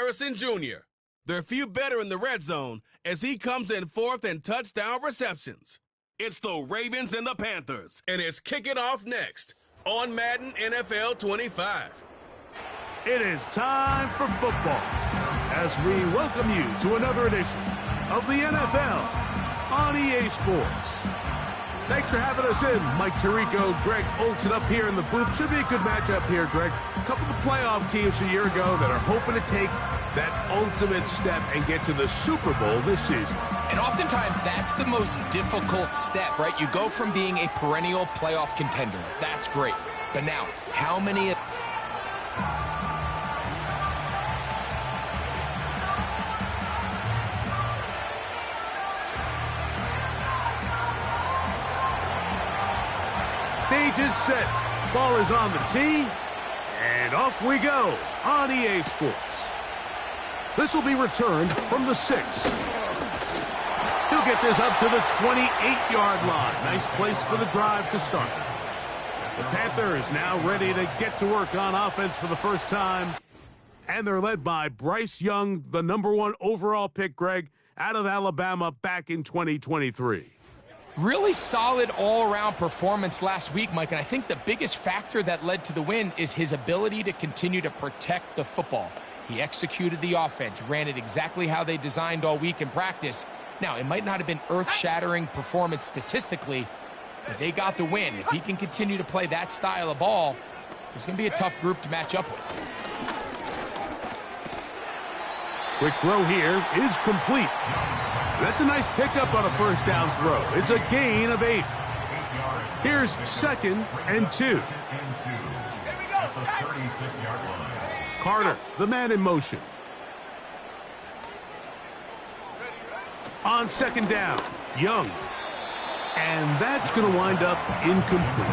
Harrison Jr. They're few better in the red zone as he comes in fourth in touchdown receptions. It's the Ravens and the Panthers, and it's kicking off next on Madden NFL 25. It is time for football as we welcome you to another edition of the NFL on EA Sports. Thanks for having us in. Mike Tirico, Greg Olsen up here in the booth. Should be a good matchup here, Greg. A couple of playoff teams a year ago that are hoping to take that ultimate step and get to the Super Bowl this season. And oftentimes that's the most difficult step, right? You go from being a perennial playoff contender. That's great. But now, how many... Stage is set. Ball is on the tee. And off we go on EA Sports. This will be returned from the 6. He'll get this up to the 28-yard line. Nice place for the drive to start. The Panthers now ready to get to work on offense for the first time. And they're led by Bryce Young, the #1 overall pick, Greg, out of Alabama back in 2023. Really solid all-around performance last week, Mike, and I think the biggest factor that led to the win is his ability to continue to protect the football. He executed the offense, ran it exactly how they designed all week in practice. Now, it might not have been earth-shattering performance statistically, but they got the win. If he can continue to play that style of ball, it's going to be a tough group to match up with. Quick throw here is complete. That's a nice pickup on a first down throw. It's a gain of 8. Here's 2nd and 2. Carter, the man in motion. On 2nd down, Young. And that's going to wind up incomplete.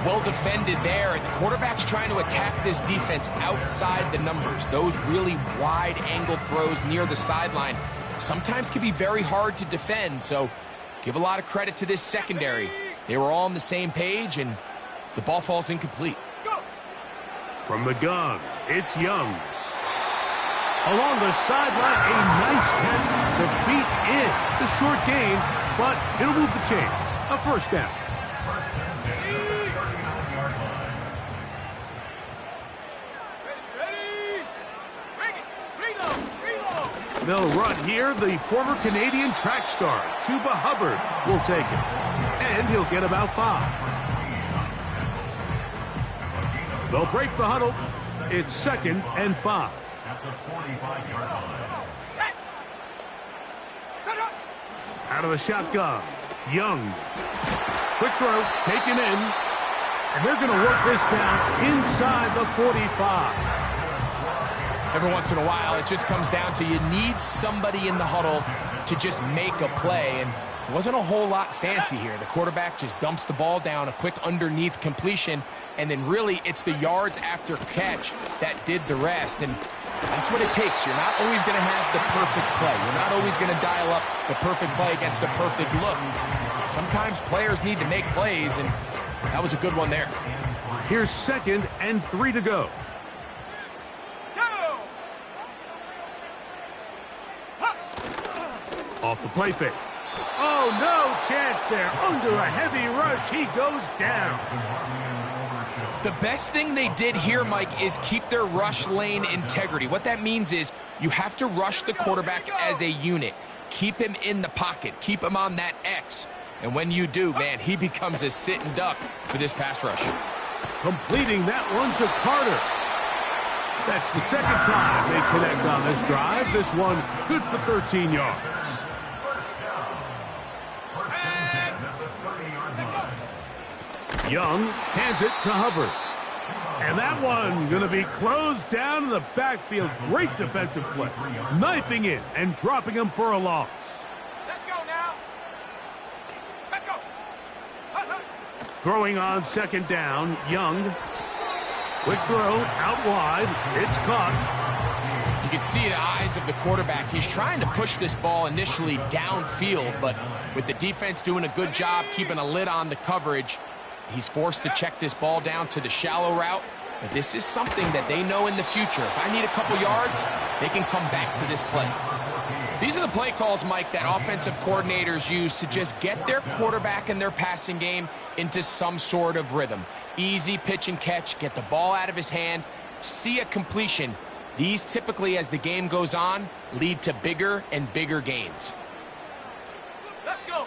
Well defended there. The quarterback's trying to attack this defense outside the numbers. Those really wide angle throws near the sideline sometimes can be very hard to defend, so give a lot of credit to this secondary. They were all on the same page, and the ball falls incomplete. From the gun, it's Young. Along the sideline, a nice catch. The feet in. It's a short gain, but it'll move the chains. A first down. They'll run here. The former Canadian track star, Chuba Hubbard, will take it. And he'll get about 5. They'll break the huddle. It's 2nd and 5. Out of the shotgun, Young. Quick throw, taken in. And they're going to work this down inside the 45. Every once in a while, it just comes down to you need somebody in the huddle to just make a play, and it wasn't a whole lot fancy here. The quarterback just dumps the ball down, a quick underneath completion, and then really it's the yards after catch that did the rest, and that's what it takes. You're not always going to have the perfect play. You're not always going to dial up the perfect play against the perfect look. Sometimes players need to make plays, and that was a good one there. Here's 2nd and 3 to go. Off the play fake. Oh, no chance there. Under a heavy rush, he goes down. The best thing they did here, Mike, is keep their rush lane integrity. What that means is you have to rush the quarterback as a unit. Keep him in the pocket. Keep him on that X. And when you do, man, he becomes a sitting duck for this pass rush. Completing that one to Carter. That's the 2nd time they connect on this drive. This one good for 13 yards. Young hands it to Hubbard. And that one going to be closed down in the backfield. Great defensive play. Knifing in and dropping him for a loss. Let's go now. Let's go. Throwing on 2nd down, Young. Quick throw, out wide. It's caught. You can see the eyes of the quarterback. He's trying to push this ball initially downfield, but with the defense doing a good job keeping a lid on the coverage, he's forced to check this ball down to the shallow route. But this is something that they know in the future. If I need a couple yards, they can come back to this play. These are the play calls, Mike, that offensive coordinators use to just get their quarterback and their passing game into some sort of rhythm. Easy pitch and catch, get the ball out of his hand, see a completion. These typically, as the game goes on, lead to bigger and bigger gains. Let's go.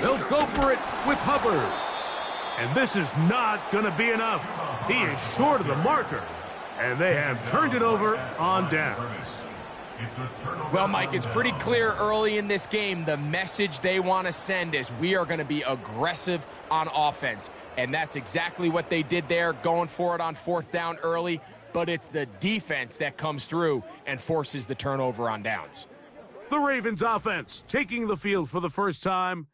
They'll go for it with Hubbard. And this is not going to be enough. He is short of the marker. And they have turned it over on downs. Well, Mike, it's pretty clear early in this game the message they want to send is we are going to be aggressive on offense. And that's exactly what they did there, going for it on 4th down early. But it's the defense that comes through and forces the turnover on downs. The Ravens offense taking the field for the first time,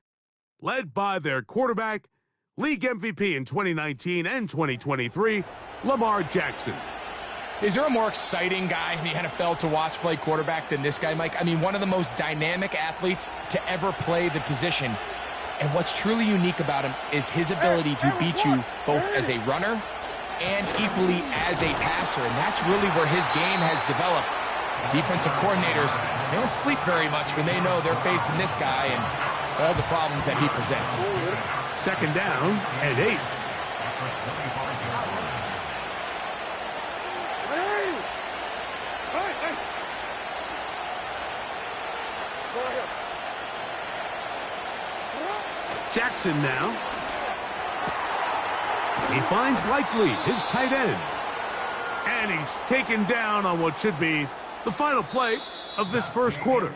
led by their quarterback, league MVP in 2019 and 2023, Lamar Jackson. Is there a more exciting guy in the NFL to watch play quarterback than this guy, Mike? I mean, one of the most dynamic athletes to ever play the position. And what's truly unique about him is his ability to beat you both as a runner and equally as a passer. And that's really where his game has developed. Defensive coordinators, they don't sleep very much when they know they're facing this guy and all the problems that he presents. 2nd down and 8. Jackson now. He finds Likely, his tight end. And he's taken down on what should be the final play of this first quarter.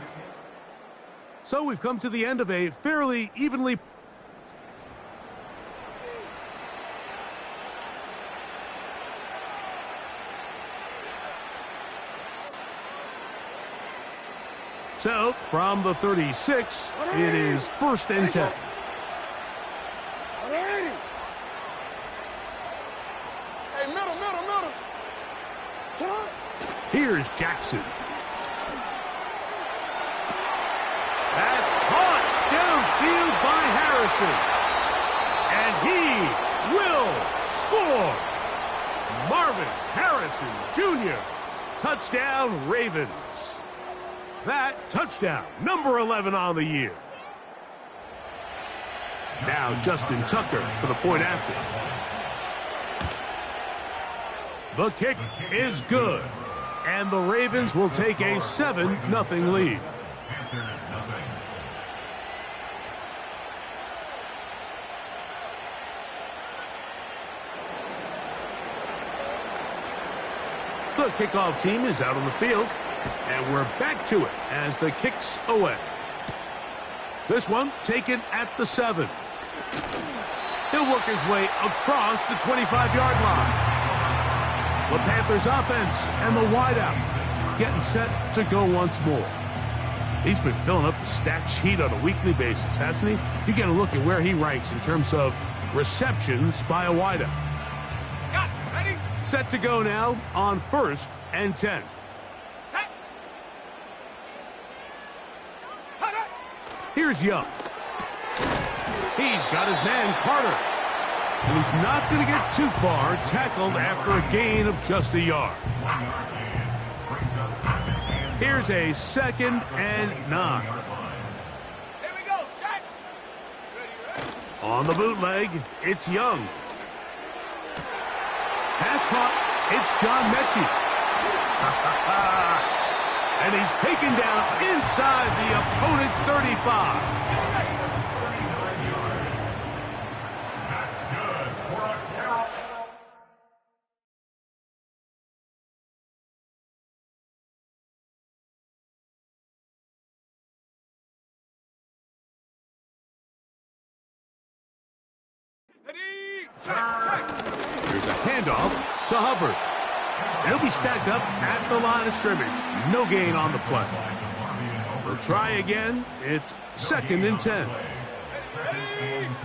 So we've come to the end of a fairly evenly... So, from the 36, it is 1st and 10. Hey, middle. Here's Jackson. That's caught downfield by Harrison. And he will score. Marvin Harrison Jr. Touchdown Ravens. That touchdown, number 11 on the year. Now Justin Tucker for the point after. The kick is good. And the Ravens will take a 7-0 lead. The kickoff team is out on the field. And we're back to it as the kick's away. This one taken at the 7. He'll work his way across the 25-yard line. The Panthers offense and the wideout getting set to go once more. He's been filling up the stat sheet on a weekly basis, hasn't he? You get a look at where he ranks in terms of receptions by a wideout. Got it. Ready? Set to go now on 1st and 10. Set. Here's Young. He's got his man Carter. And he's not going to get too far, tackled after a gain of just a yard. Here's a 2nd and 9. Here we go. Set. Ready. On the bootleg, it's Young. Pass caught, it's John Mechie. And he's taken down inside the opponent's 35. Here's a handoff to Hubbard. He'll be stacked up at the line of scrimmage. No gain on the play. They'll try again. It's 2nd and 10.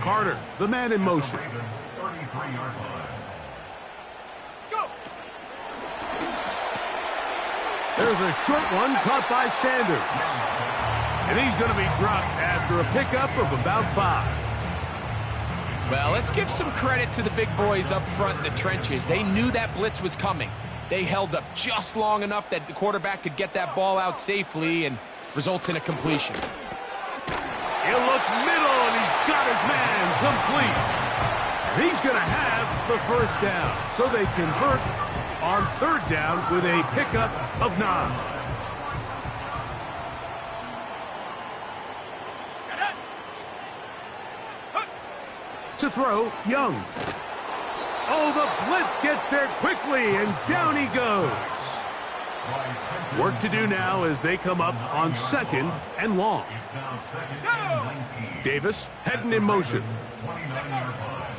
Carter, the man in motion. Go. There's a short one caught by Sanders. And he's going to be dropped after a pickup of about 5. Well, let's give some credit to the big boys up front in the trenches. They knew that blitz was coming. They held up just long enough that the quarterback could get that ball out safely and results in a completion. He'll look middle, and he's got his man complete. And he's going to have the first down. So they convert on third down with a pickup of 9. To throw, Young. Oh, the blitz gets there quickly, and down he goes. Work to do now as they come up on 2nd and long. Davis heading in motion.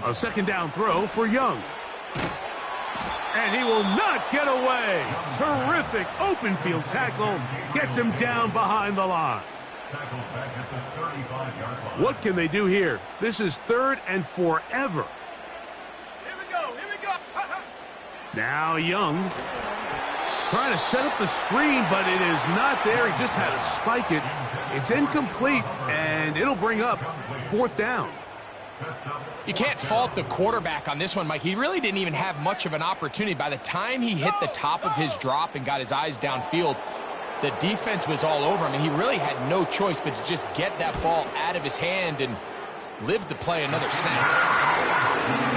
A 2nd down throw for Young. And he will not get away. Terrific open field tackle. Gets him down behind the line. What can they do here? This is 3rd and forever. Here we go, here we go. Now Young trying to set up the screen, but it is not there. He just had to spike it. It's incomplete, and it'll bring up 4th down. You can't fault the quarterback on this one, Mike. He really didn't even have much of an opportunity. By the time he hit the top of his drop and got his eyes downfield, the defense was all over him, and he really had no choice but to just get that ball out of his hand and live to play another snap.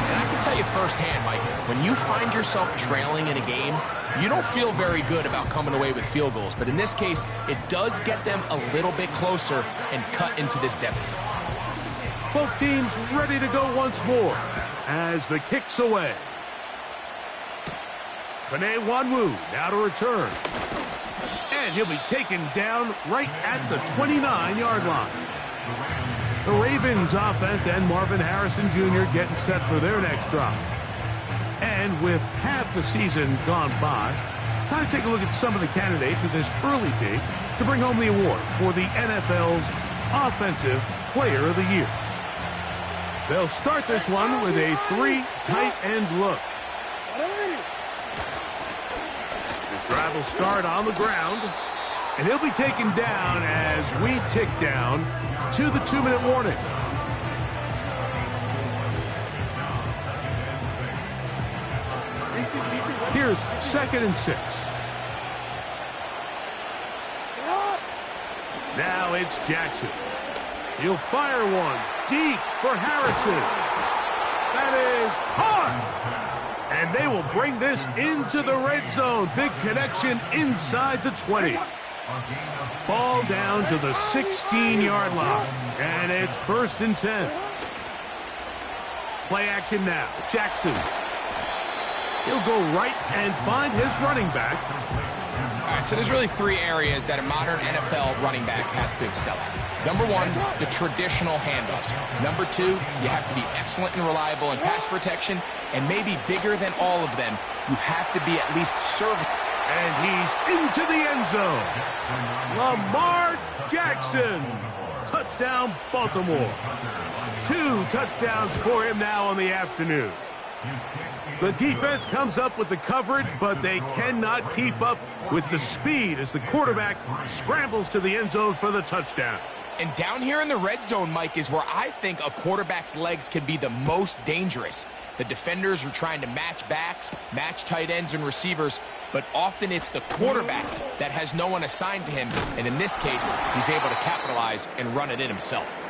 And I can tell you firsthand, Mike, when you find yourself trailing in a game, you don't feel very good about coming away with field goals. But in this case, it does get them a little bit closer and cut into this deficit. Both teams ready to go once more as the kick's away. Panay Wanwu now to return. And he'll be taken down right at the 29-yard line. The Ravens offense and Marvin Harrison Jr. getting set for their next drive. And with half the season gone by, time to take a look at some of the candidates at this early date to bring home the award for the NFL's Offensive Player of the Year. They'll start this one with a 3 tight end look. This drive will start on the ground, and he'll be taken down as we tick down to the 2-minute warning. Here's 2nd and 6. Now it's Jackson. He'll fire one deep for Harrison. That is hard. And they will bring this into the red zone. Big connection inside the 20. Ball down to the 16-yard line. And it's 1st and 10. Play action now. Jackson. He'll go right and find his running back. All right, so there's really 3 areas that a modern NFL running back has to excel at. Number 1, the traditional handoffs. Number 2, you have to be excellent and reliable in pass protection. And maybe bigger than all of them, you have to be at least serviceable. And he's into the end zone. Lamar Jackson. Touchdown, Baltimore. 2 touchdowns for him now on the afternoon. The defense comes up with the coverage, but they cannot keep up with the speed as the quarterback scrambles to the end zone for the touchdown. And down here in the red zone, Mike, is where I think a quarterback's legs can be the most dangerous. The defenders are trying to match backs, match tight ends and receivers, but often it's the quarterback that has no one assigned to him, and in this case, he's able to capitalize and run it in himself.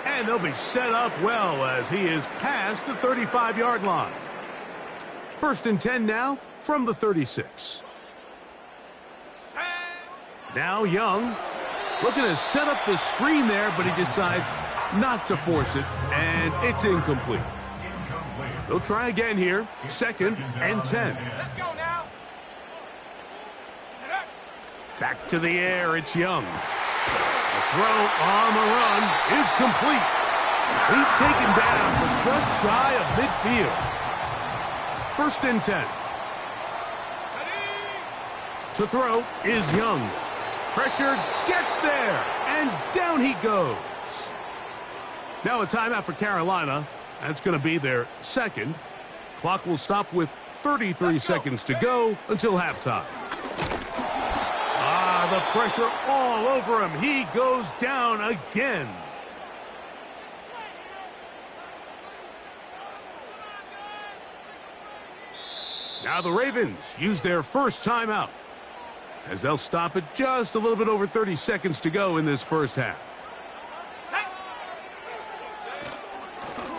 And they'll be set up well as he is past the 35-yard line. 1st and 10 now from the 36. Now Young looking to set up the screen there, but he decides not to force it, and it's incomplete. They'll try again here. 2nd and 10. Let's go now. Back to the air, it's Young. The throw on the run is complete. He's taken down, but just shy of midfield. 1st and 10. To throw is Young. Pressure gets there, and down he goes. Now a timeout for Carolina. That's going to be their 2nd. Clock will stop with 33 seconds to go until halftime. The pressure all over him. He goes down again. Now the Ravens use their first timeout, as they'll stop it just a little bit over 30 seconds to go in this first half.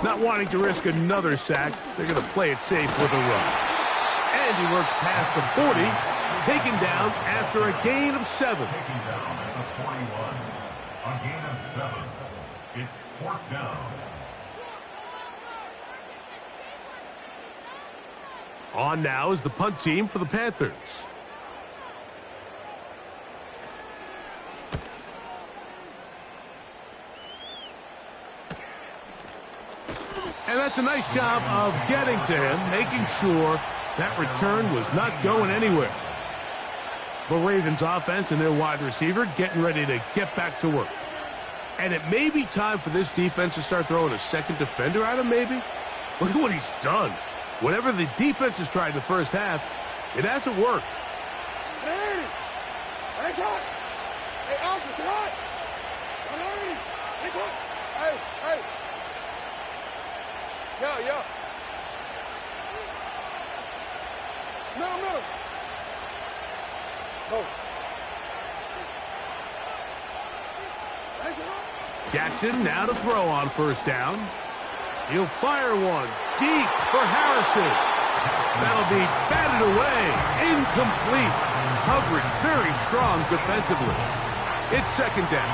Not wanting to risk another sack, they're going to play it safe with a run. And he works past the 40, taken down after a gain of 7. Taken down at the 41, a gain of 7. It's 4th down. On now is the punt team for the Panthers. And that's a nice job of getting to him, making sure that return was not going anywhere. The Ravens offense and their wide receiver getting ready to get back to work. And it may be time for this defense to start throwing a second defender at him, maybe. Look at what he's done. Whatever the defense has tried in the first half, it hasn't worked. Hey! Hey, shot! Hey, Alpha, shot! Hey, shot! Hey, hey! Yo. No. Go. Hey, shot! Jackson now to throw on first down. He'll fire one deep for Harrison. That'll be batted away. Incomplete. Coverage very strong defensively. It's 2nd down.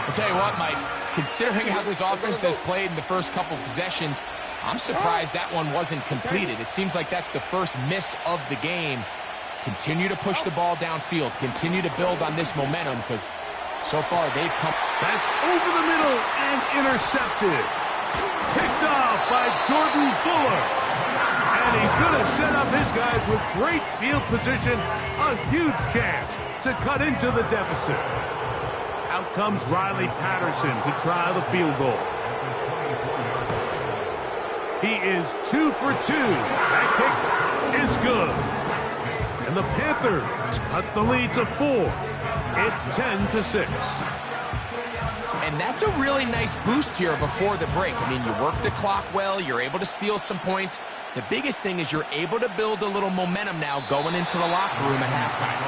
I'll tell you what, Mike, considering how this offense has played in the first couple possessions, I'm surprised that one wasn't completed. It seems like that's the first miss of the game. Continue to push the ball downfield. Continue to build on this momentum, because so far they've come. That's over the middle and intercepted. Picked off by Jordan Fuller. And he's going to set up his guys with great field position. A huge chance to cut into the deficit. Out comes Riley Patterson to try the field goal. He is 2 for 2. That kick is good. And the Panthers cut the lead to 4. It's 10-6. And that's a really nice boost here before the break. I mean, you work the clock well. You're able to steal some points. The biggest thing is you're able to build a little momentum now going into the locker room at halftime.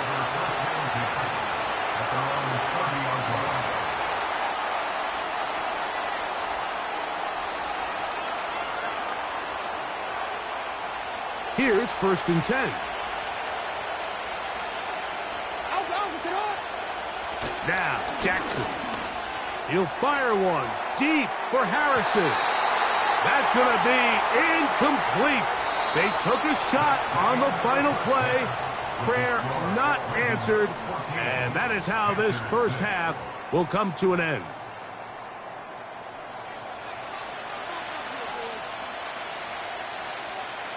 Here's 1st and 10. Now, Jackson. He'll fire one deep for Harrison. That's going to be incomplete. They took a shot on the final play. Prayer not answered. And that is how this first half will come to an end.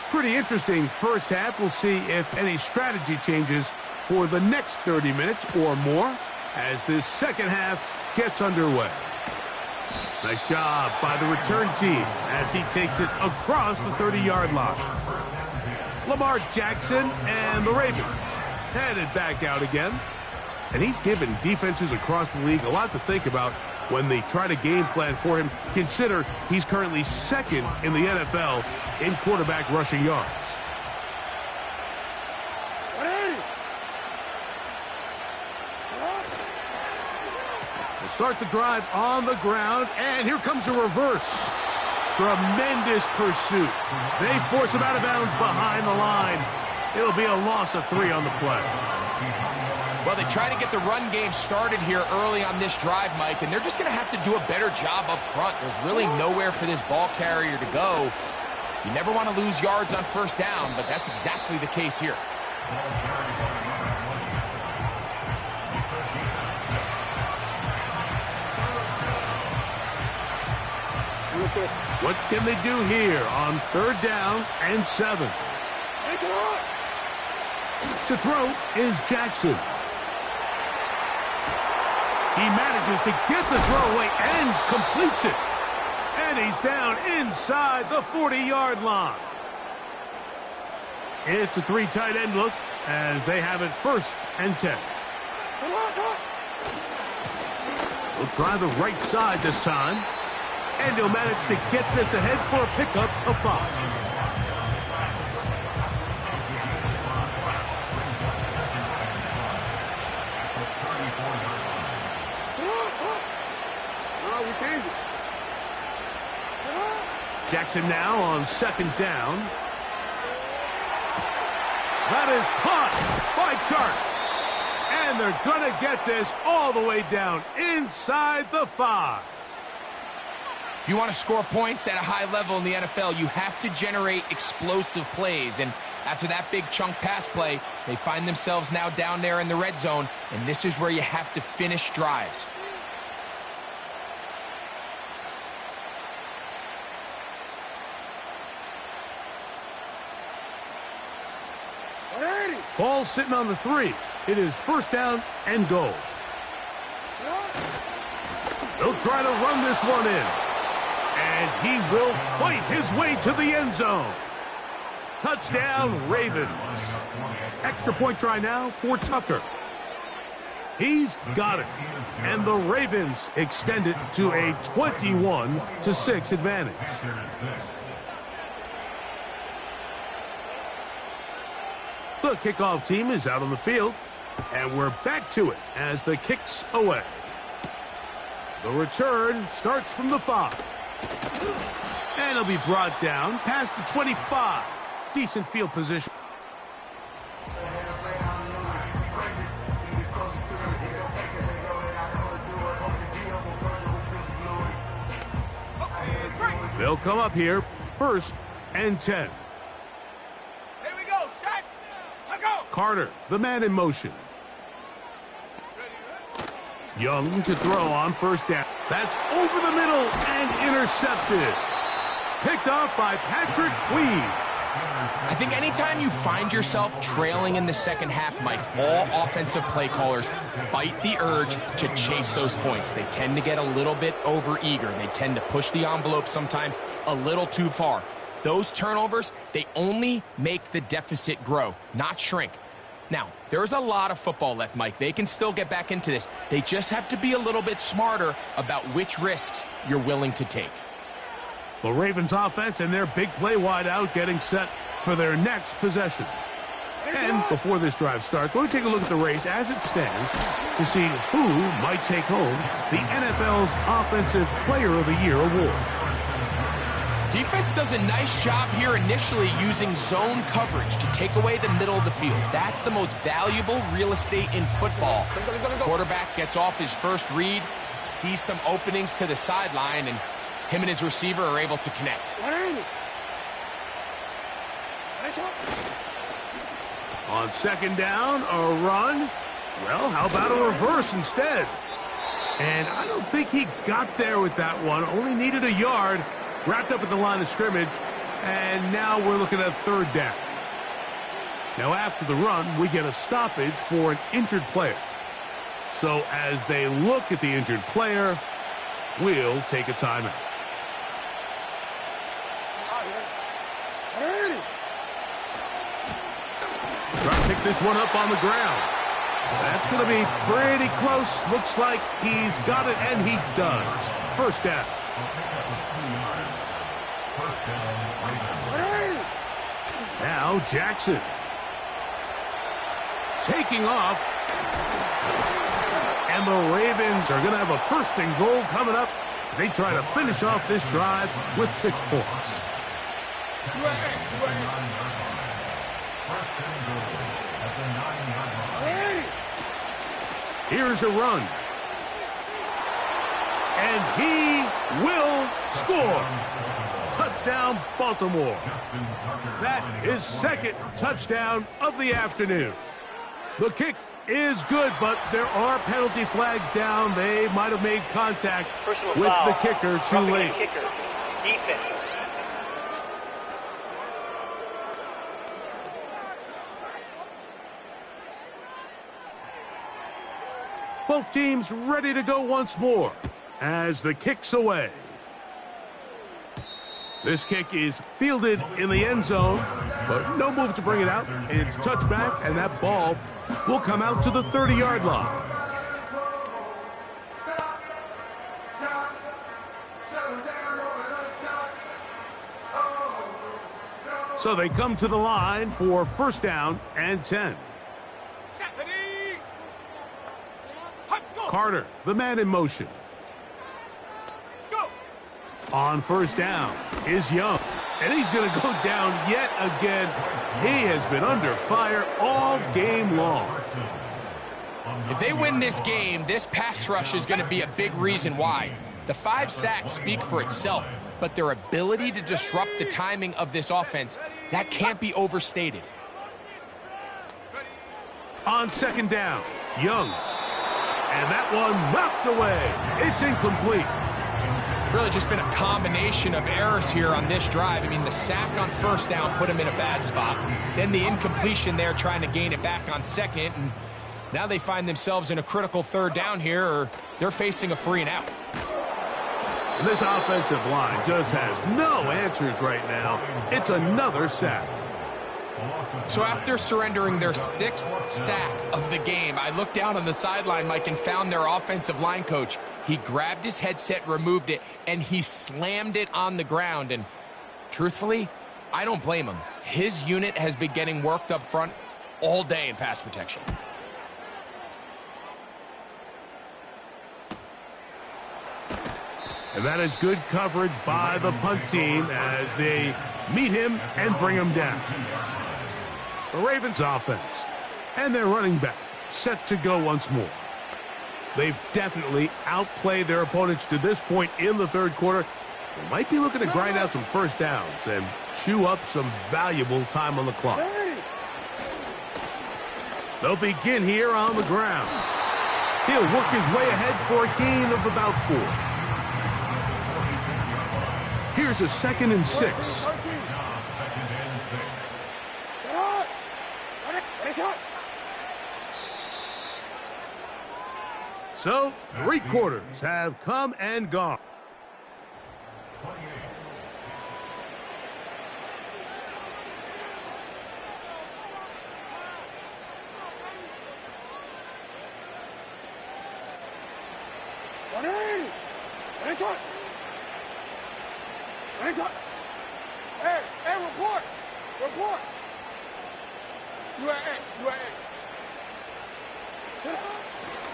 Pretty interesting first half. We'll see if any strategy changes for the next 30 minutes or more as this second half gets underway. Nice job by the return team as he takes it across the 30-yard line. Lamar Jackson and the Ravens headed back out again. And he's given defenses across the league a lot to think about when they try to game plan for him. Consider he's currently 2nd in the NFL in quarterback rushing yards. We'll start the drive on the ground, and here comes a reverse. Tremendous pursuit. They force him out of bounds behind the line. It'll be a loss of 3 on the play. Well, they try to get the run game started here early on this drive, Mike, and they're just going to have to do a better job up front. There's really nowhere for this ball carrier to go. You never want to lose yards on first down, but that's exactly the case here. What can they do here on 3rd down and 7? To throw is Jackson. He manages to get the throw away and completes it. And he's down inside the 40-yard line. It's a 3 tight end look as they have it 1st and 10. We'll try the right side this time. And he'll manage to get this ahead for a pickup of 5. Jackson now on second down. That is caught by Chark. And they're going to get this all the way down inside the 5. If you want to score points at a high level in the NFL, you have to generate explosive plays. And after that big chunk pass play, they find themselves now down there in the red zone, and this is where you have to finish drives. Ball sitting on the 3. It is first down and goal. They'll try to run this one in. And he will fight his way to the end zone. Touchdown, Ravens. Extra point try now for Tucker. He's got it. And the Ravens extend it to a 21-6 advantage. The kickoff team is out on the field. And we're back to it as the kick's away. The return starts from the 5. And it'll be brought down past the 25. Decent field position. They'll come up here, first and 10. Here we go, set, let go. Carter, the man in motion. Young to throw on first down. That's over the middle and intercepted. Picked off by Patrick Queen. I think anytime you find yourself trailing in the second half, Mike, all offensive play callers fight the urge to chase those points. They tend to get a little bit overeager. They tend to push the envelope sometimes a little too far. Those turnovers, they only make the deficit grow, not shrink. Now, there's a lot of football left, Mike. They can still get back into this. They just have to be a little bit smarter about which risks you're willing to take. The Ravens offense and their big play wide out getting set for their next possession. And before this drive starts, we'll take a look at the race as it stands to see who might take home the NFL's Offensive Player of the Year award. Defense does a nice job here initially using zone coverage to take away the middle of the field. That's the most valuable real estate in football. Quarterback gets off his first read, sees some openings to the sideline, and him and his receiver are able to connect. On second down, a run. Well, how about a reverse instead? And I don't think he got there with that one. Only needed a yard. Wrapped up at the line of scrimmage, and now we're looking at third down. Now after the run, we get a stoppage for an injured player. So as they look at the injured player, we'll take a timeout. Try to pick this one up on the ground. That's going to be pretty close. Looks like he's got it, and he does. First down. Now Jackson taking off, and the Ravens are going to have a first and goal coming up as they try to finish off this drive with 6 points. Here's a run, and he will score. Touchdown, Baltimore. That is second touchdown of the afternoon. The kick is good, but there are penalty flags down. They might have made contact with the kicker too late. Defense. Both teams ready to go once more as the kick's away. This kick is fielded in the end zone, but no move to bring it out. It's touchback, and that ball will come out to the 30-yard line. So they come to the line for first down and 10. Carter, the man in motion. On first down is Young. And he's going to go down yet again. He has been under fire all game long. If they win this game, this pass rush is going to be a big reason why. The 5 sacks speak for itself, but their ability to disrupt the timing of this offense, that can't be overstated. On second down, Young. And that one knocked away. It's incomplete. Really just been a combination of errors here on this drive. I mean, the sack on first down put him in a bad spot. Then the incompletion there trying to gain it back on second. And now they find themselves in a critical third down here, or they're facing a 3 and out. And this offensive line just has no answers right now. It's another sack. So after surrendering their 6th sack of the game, I looked down on the sideline, Mike, and found their offensive line coach. He grabbed his headset, removed it, and he slammed it on the ground. And truthfully, I don't blame him. His unit has been getting worked up front all day in pass protection. And that is good coverage by the punt team as they meet him and bring him down. The Ravens offense and their running back set to go once more. They've definitely outplayed their opponents to this point in the third quarter. They might be looking to grind out some first downs and chew up some valuable time on the clock. They'll begin here on the ground. He'll work his way ahead for a gain of about 4. Here's a 2nd and 6. So, 3 quarters have come and gone. Hey, report! Report!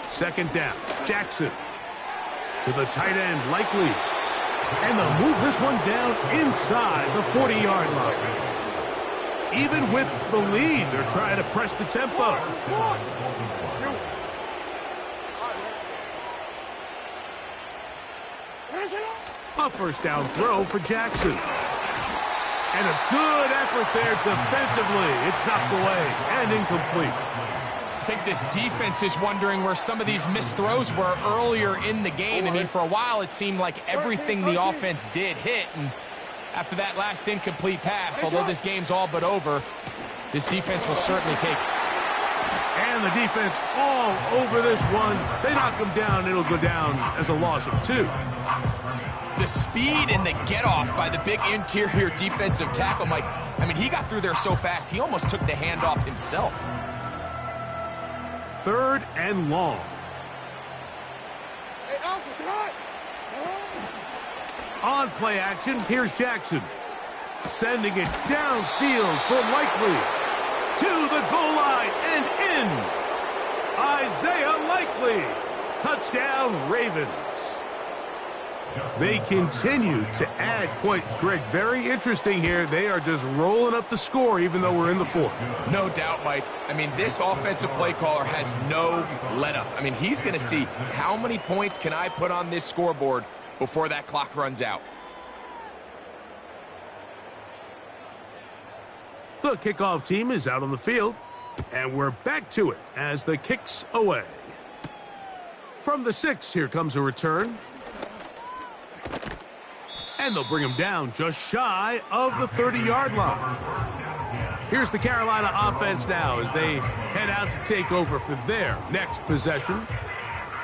Second down, Jackson to the tight end, Likely. And they'll move this one down inside the 40-yard line. Even with the lead, they're trying to press the tempo. A first down throw for Jackson. And a good effort there defensively. It's knocked away and incomplete. I think this defense is wondering where some of these missed throws were earlier in the game. I mean, for a while, it seemed like everything the offense did hit. And after that last incomplete pass, although this game's all but over, this defense will certainly take it. And the defense all over this one. They knock him down. It'll go down as a loss of 2. The speed and the get-off by the big interior defensive tackle, Mike. I mean, he got through there so fast, he almost took the handoff himself. 3rd and long. On play action, here's Jackson. Sending it downfield for Likely. To the goal line and in. Isaiah Likely. Touchdown, Ravens. They continue to add points. Greg, very interesting here. They are just rolling up the score even though we're in the 4th. No doubt, Mike. I mean, this offensive play caller has no let-up. I mean, he's going to see how many points can I put on this scoreboard before that clock runs out. The kickoff team is out on the field, and we're back to it as the kick's away. From the 6, here comes a return. And they'll bring him down just shy of the 30-yard line. Here's the Carolina offense now as they head out to take over for their next possession.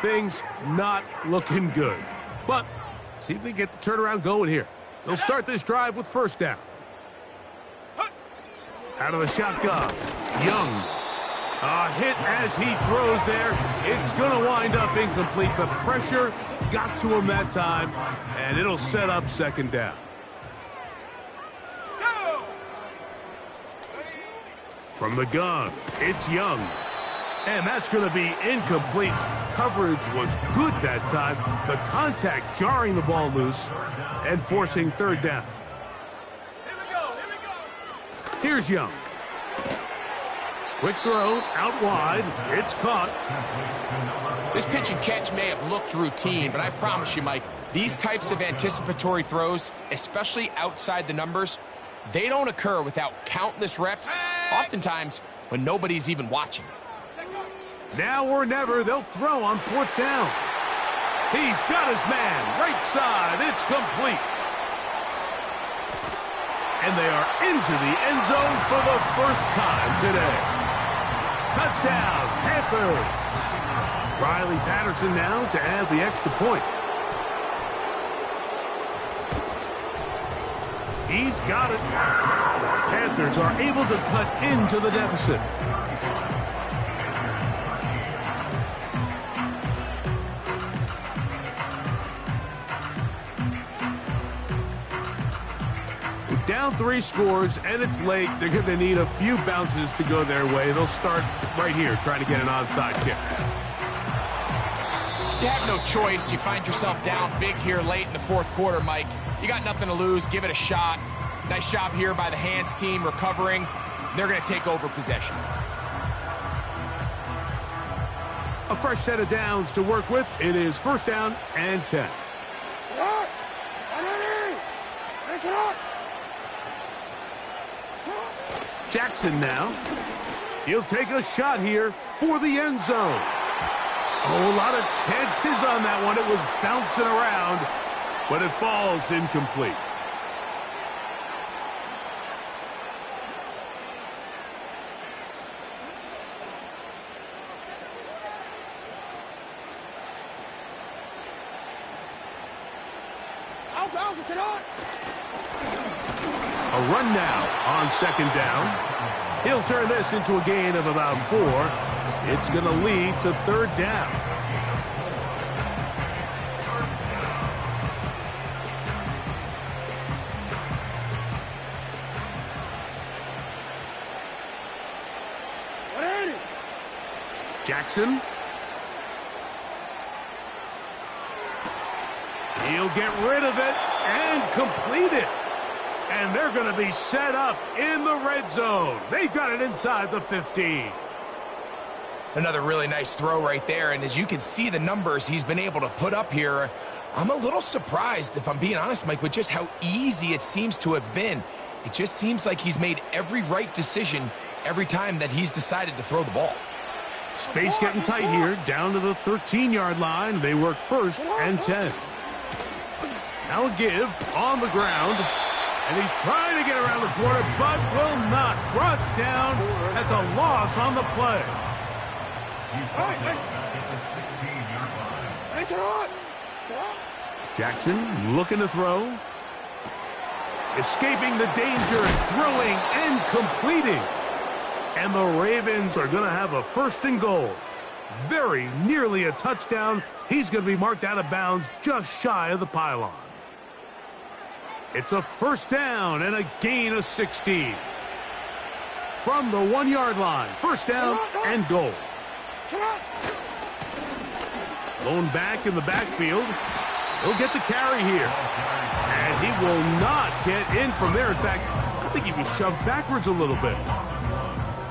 Things not looking good. But see if they get the turnaround going here. They'll start this drive with first down. Out of the shotgun, Young. A hit as he throws there. It's going to wind up incomplete. The pressure got to him that time, and it'll set up second down. From the gun, it's Young. And that's going to be incomplete. Coverage was good that time. The contact jarring the ball loose and forcing third down. Here's Young. Quick throw, out wide. It's caught. This pitch and catch may have looked routine, but I promise you, Mike, these types of anticipatory throws, especially outside the numbers, they don't occur without countless reps, oftentimes when nobody's even watching. Now or never, they'll throw on fourth down. He's got his man, right side. It's complete. And they are into the end zone for the first time today. Touchdown, Panthers. Riley Patterson now to add the extra point. He's got it. The Panthers are able to cut into the deficit. Down 3 scores, and it's late. They're going to need a few bounces to go their way. They'll start right here, trying to get an onside kick. You have no choice. You find yourself down big here late in the fourth quarter, Mike. You got nothing to lose. Give it a shot. Nice job here by the hands team recovering. They're going to take over possession. A fresh set of downs to work with. It is first down and 10. Jackson now. He'll take a shot here for the end zone. Oh, a lot of chances on that one. It was bouncing around, but it falls incomplete. A run now on second down. He'll turn this into a gain of about 4. It's going to lead to third down. Jackson. He'll get rid of it and complete it. And they're going to be set up in the red zone. They've got it inside the 15. Another really nice throw right there, and as you can see the numbers he's been able to put up here, I'm a little surprised, if I'm being honest, Mike, with just how easy it seems to have been. It just seems like he's made every right decision every time that he's decided to throw the ball. Space getting tight here, down to the 13-yard line. They work first and 10. Now a give on the ground. And he's trying to get around the corner, but will not. Brought down. That's a loss on the play. Jackson looking to throw. Escaping the danger, throwing and completing. And the Ravens are going to have a first and goal. Very nearly a touchdown. He's going to be marked out of bounds just shy of the pylon. It's a first down and a gain of 16. From the 1-yard line, first down and goal. Blown back in the backfield. He'll get the carry here. And he will not get in from there. In fact, I think he was shoved backwards a little bit.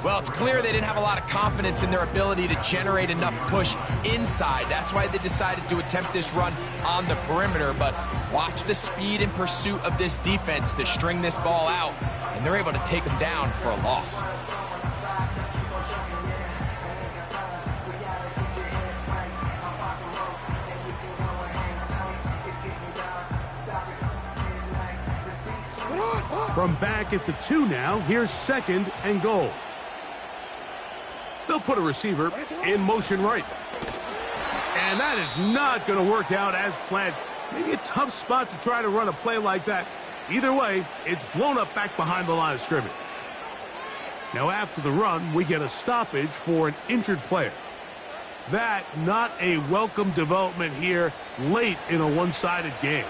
Well, it's clear they didn't have a lot of confidence in their ability to generate enough push inside. That's why they decided to attempt this run on the perimeter. But watch the speed and pursuit of this defense to string this ball out, and they're able to take them down for a loss. From back at the 2 now, here's second and goal. They'll put a receiver in motion right. And that is not going to work out as planned. Maybe a tough spot to try to run a play like that. Either way, it's blown up back behind the line of scrimmage. Now after the run, we get a stoppage for an injured player. That not a welcome development here late in a one-sided game.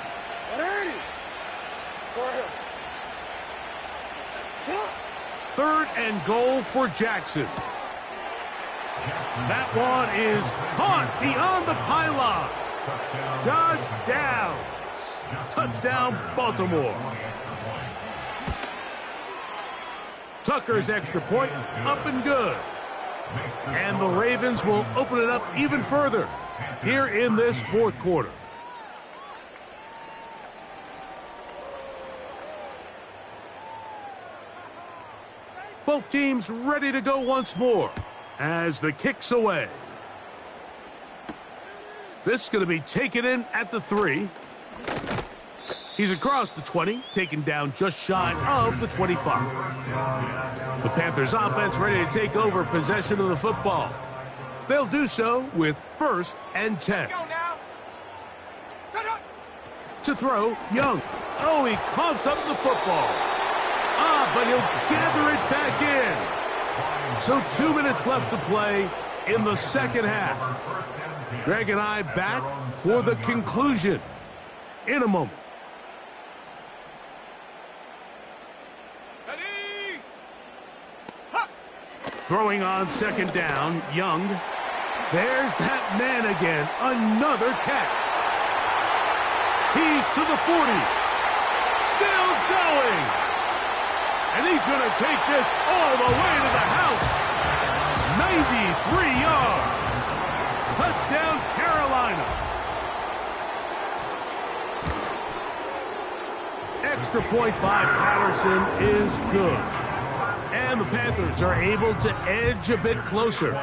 Third and goal for Jackson. That one is caught beyond the pylon. Josh Downs. Touchdown, Baltimore. Tucker's extra point up and good. And the Ravens will open it up even further here in this fourth quarter. Both teams ready to go once more as the kick's away. This is going to be taken in at the 3. He's across the 20, taken down just shy of the 25. The Panthers offense ready to take over possession of the football. They'll do so with 1st and 10. To throw, Young. Oh, he coughs up the football. But he'll gather it back in. So 2 minutes left to play in the second half. Greg and I back for the conclusion in a moment. Throwing on second down, Young. There's that man again. Another catch. He's to the 40. Still going. And he's going to take this all the way to the house. 93 yards. Touchdown, Carolina. Extra point by Patterson is good. And the Panthers are able to edge a bit closer.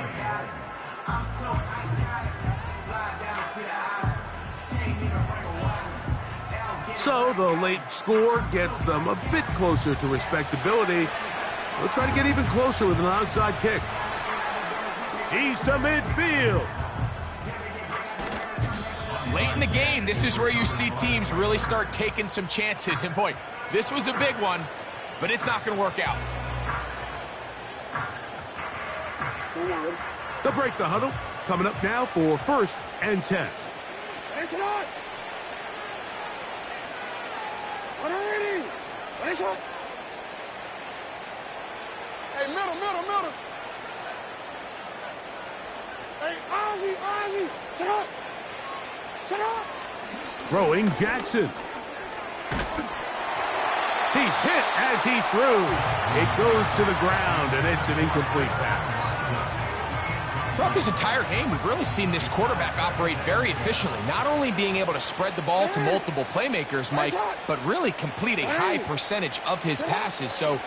So the late score gets them a bit closer to respectability. They'll try to get even closer with an outside kick. He's to midfield. Late in the game, this is where you see teams really start taking some chances. And boy, this was a big one, but it's not going to work out. They'll break the huddle. Coming up now for 1st and 10. Hey, middle. Hey, Ozzy, sit up. Throwing Jackson. He's hit as he threw. It goes to the ground, and it's an incomplete pass. Throughout this entire game, we've really seen this quarterback operate very efficiently, not only being able to spread the ball to multiple playmakers, Mike, but really complete a high percentage of his passes. So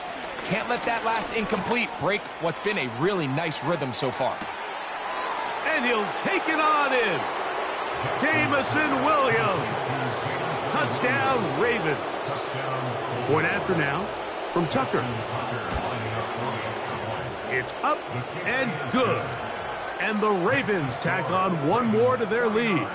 can't let that last incomplete break what's been a really nice rhythm so far. And he'll take it on in. Jamison Williams. Touchdown, Ravens. Point after now from Tucker. It's up and good. And the Ravens tack on one more to their lead.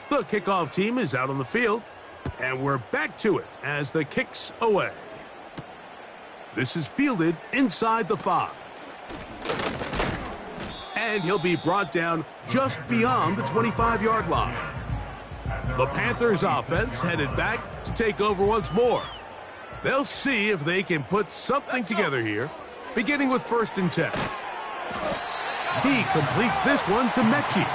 The kickoff team is out on the field. And we're back to it as the kick's away. This is fielded inside the 5. And he'll be brought down just beyond the 25-yard line. The Panthers offense headed back to take over once more. They'll see if they can put something together here, beginning with 1st and 10. He completes this one to Mechie.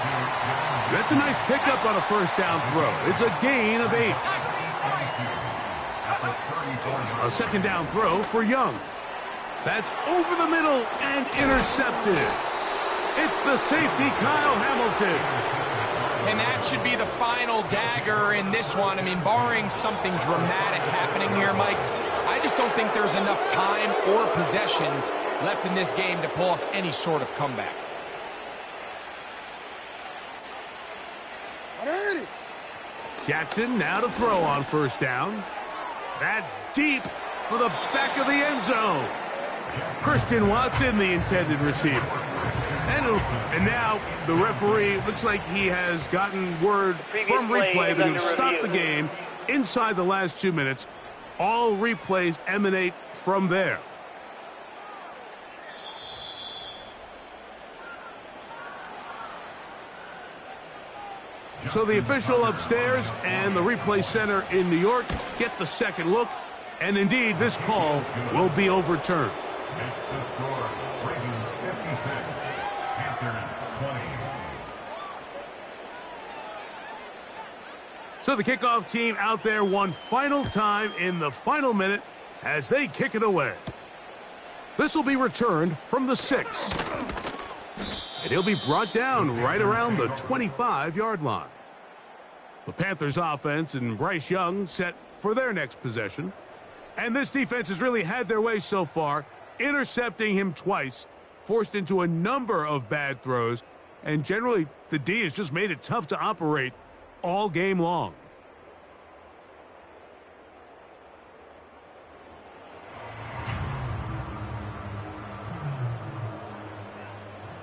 That's a nice pickup on a 1st down throw. It's a gain of 8. A 2nd down throw for Young. That's over the middle and intercepted. It's the safety, Kyle Hamilton. And that should be the final dagger in this one. I mean, barring something dramatic happening here, Mike, I just don't think there's enough time or possessions left in this game to pull off any sort of comeback. Jackson now to throw on 1st down. That's deep for the back of the end zone. Christian Watson, the intended receiver. And now the referee looks like he has gotten word from replay that he'll stop the game inside the last 2 minutes. All replays emanate from there. So the official upstairs and the replay center in New York get the second look, and indeed this call will be overturned. It's the score. Ravens 56, Panthers 20. So the kickoff team out there one final time in the final minute as they kick it away. This will be returned from the 6. And he'll be brought down right around the 25-yard line. The Panthers offense and Bryce Young set for their next possession. And this defense has really had their way so far, intercepting him twice, forced into a number of bad throws, and generally the D has just made it tough to operate all game long.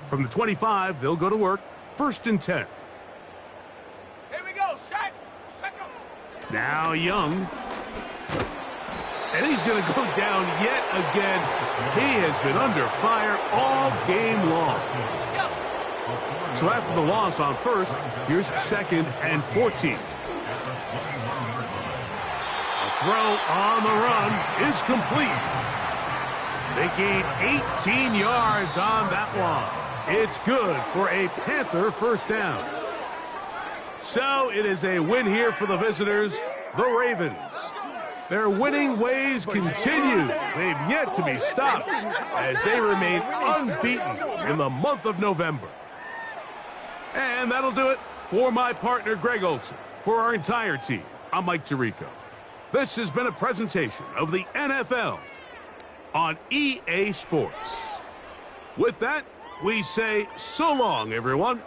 From the 25, they'll go to work. 1st and 10. Here we go, set, second. Now Young. And he's going to go down yet again. He has been under fire all game long. So after the loss on 1st, here's 2nd and 14. A throw on the run is complete. They gain 18 yards on that one. It's good for a Panther first down. So it is a win here for the visitors, the Ravens. Their winning ways continue. They've yet to be stopped as they remain unbeaten in the month of November. And that'll do it for my partner, Greg Olson. For our entire team, I'm Mike Tirico. This has been a presentation of the NFL on EA Sports. With that, we say so long, everyone.